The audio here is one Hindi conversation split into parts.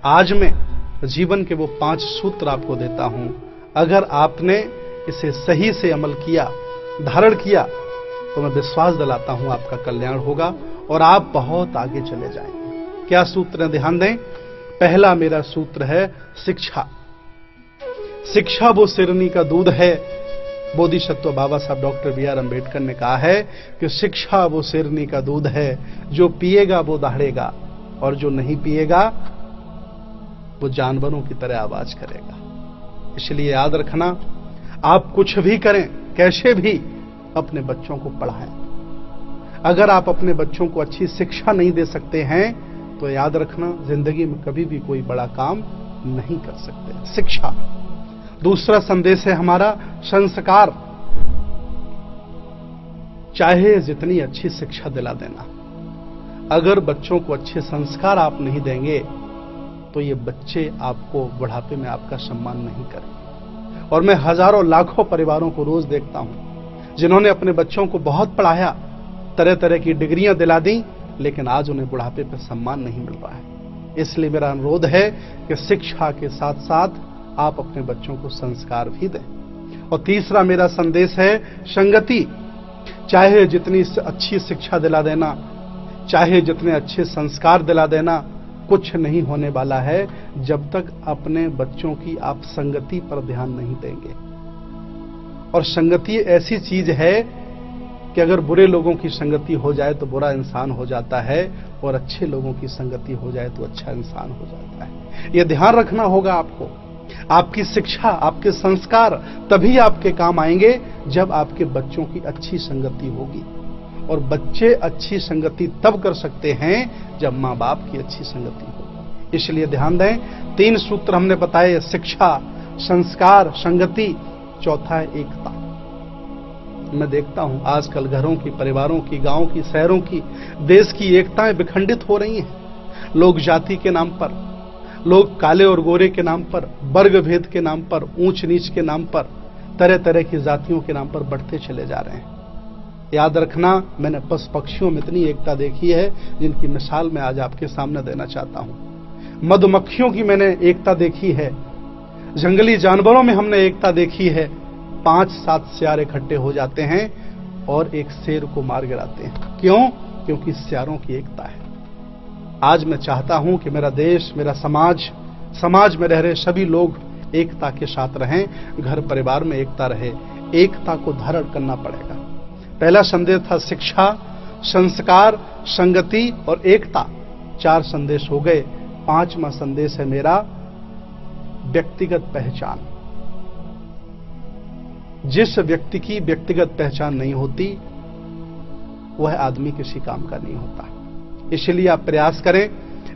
आज मैं जीवन के वो 5 सूत्र आपको देता हूं, अगर आपने इसे सही से अमल किया, धारण किया, तो मैं विश्वास दिलाता हूं आपका कल्याण होगा और आप बहुत आगे चले जाएंगे। क्या सूत्र है, ध्यान दें। पहला मेरा सूत्र है शिक्षा। शिक्षा वो सिरनी का दूध है। बोधिसत्व बाबा साहब डॉक्टर बी आर अम्बेडकर ने कहा है कि शिक्षा वो सिरनी का दूध है, जो पिएगा वो दहाड़ेगा और जो नहीं पिएगा वो जानवरों की तरह आवाज करेगा। इसलिए याद रखना, आप कुछ भी करें, कैसे भी अपने बच्चों को पढ़ाएं। अगर आप अपने बच्चों को अच्छी शिक्षा नहीं दे सकते हैं तो याद रखना, जिंदगी में कभी भी कोई बड़ा काम नहीं कर सकते। शिक्षा। दूसरा संदेश है हमारा संस्कार। चाहे जितनी अच्छी शिक्षा दिला देना, अगर बच्चों को अच्छे संस्कार आप नहीं देंगे तो ये बच्चे आपको बुढ़ापे में आपका सम्मान नहीं करेंगे। और मैं हजारों लाखों परिवारों को रोज देखता हूं जिन्होंने अपने बच्चों को बहुत पढ़ाया, तरह तरह की डिग्रियां दिला दी, लेकिन आज उन्हें बुढ़ापे पर सम्मान नहीं मिल रहा है। इसलिए मेरा अनुरोध है कि शिक्षा के साथ साथ आप अपने बच्चों को संस्कार भी दें। और तीसरा मेरा संदेश है संगति। चाहे जितनी अच्छी शिक्षा दिला देना, चाहे जितने अच्छे संस्कार दिला देना, कुछ नहीं होने वाला है जब तक अपने बच्चों की आप संगति पर ध्यान नहीं देंगे। और संगति ऐसी चीज है कि अगर बुरे लोगों की संगति हो जाए तो बुरा इंसान हो जाता है, और अच्छे लोगों की संगति हो जाए तो अच्छा इंसान हो जाता है। यह ध्यान रखना होगा आपको। आपकी शिक्षा, आपके संस्कार तभी आपके काम आएंगे जब आपके बच्चों की अच्छी संगति होगी। और बच्चे अच्छी संगति तब कर सकते हैं जब मां बाप की अच्छी संगति हो। इसलिए ध्यान दें, 3 सूत्र हमने बताए, शिक्षा, संस्कार, संगति। चौथा है एकता। मैं देखता हूं आजकल घरों की, परिवारों की, गांव की, शहरों की, देश की एकताएं विखंडित हो रही हैं। लोग जाति के नाम पर, लोग काले और गोरे के नाम पर, वर्ग भेद के नाम पर, ऊंच नीच के नाम पर, तरह तरह की जातियों के नाम पर बढ़ते चले जा रहे हैं। याद रखना, मैंने पशु पक्षियों में इतनी एकता देखी है जिनकी मिसाल मैं आज आपके सामने देना चाहता हूं। मधुमक्खियों की मैंने एकता देखी है, जंगली जानवरों में हमने एकता देखी है। 5-7 सियार इकट्ठे हो जाते हैं और एक शेर को मार गिराते हैं। क्यों? क्योंकि सियारों की एकता है। आज मैं चाहता हूं कि मेरा देश, मेरा समाज में रह रहे सभी लोग एकता के साथ रहें, घर परिवार में एकता रहे। एकता को धारण करना पड़ेगा। पहला संदेश था शिक्षा, संस्कार, संगति और एकता। 4 संदेश हो गए। 5वां संदेश है मेरा व्यक्तिगत पहचान। जिस व्यक्ति की व्यक्तिगत पहचान नहीं होती, वह आदमी किसी काम का नहीं होता। इसलिए आप प्रयास करें,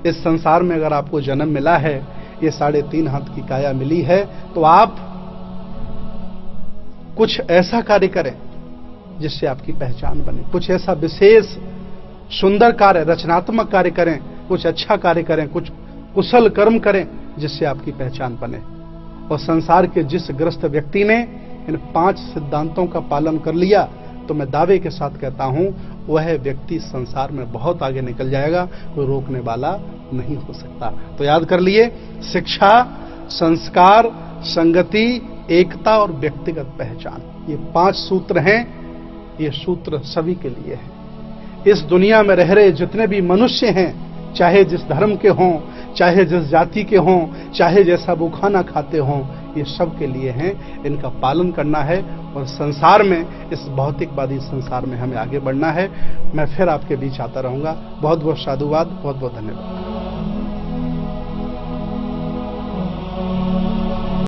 इस संसार में अगर आपको जन्म मिला है, ये 3.5 हाथ की काया मिली है, तो आप कुछ ऐसा कार्य करें जिससे आपकी पहचान बने। कुछ ऐसा विशेष सुंदर कार्य, रचनात्मक कार्य करें, कुछ अच्छा कार्य करें, कुछ कुशल कर्म करें जिससे आपकी पहचान बने। और संसार के जिस ग्रस्त व्यक्ति ने इन 5 सिद्धांतों का पालन कर लिया, तो मैं दावे के साथ कहता हूं वह व्यक्ति संसार में बहुत आगे निकल जाएगा, कोई रोकने वाला नहीं हो सकता। तो याद कर लिए, शिक्षा, संस्कार, संगति, एकता और व्यक्तिगत पहचान, ये 5 सूत्र हैं। ये सूत्र सभी के लिए है। इस दुनिया में रह रहे जितने भी मनुष्य हैं, चाहे जिस धर्म के हों, चाहे जिस जाति के हों, चाहे जैसा वो खाना खाते हों, ये सब के लिए हैं। इनका पालन करना है और संसार में, इस भौतिकवादी संसार में हमें आगे बढ़ना है। मैं फिर आपके बीच आता रहूंगा। बहुत बहुत साधुवाद, बहुत बहुत धन्यवाद।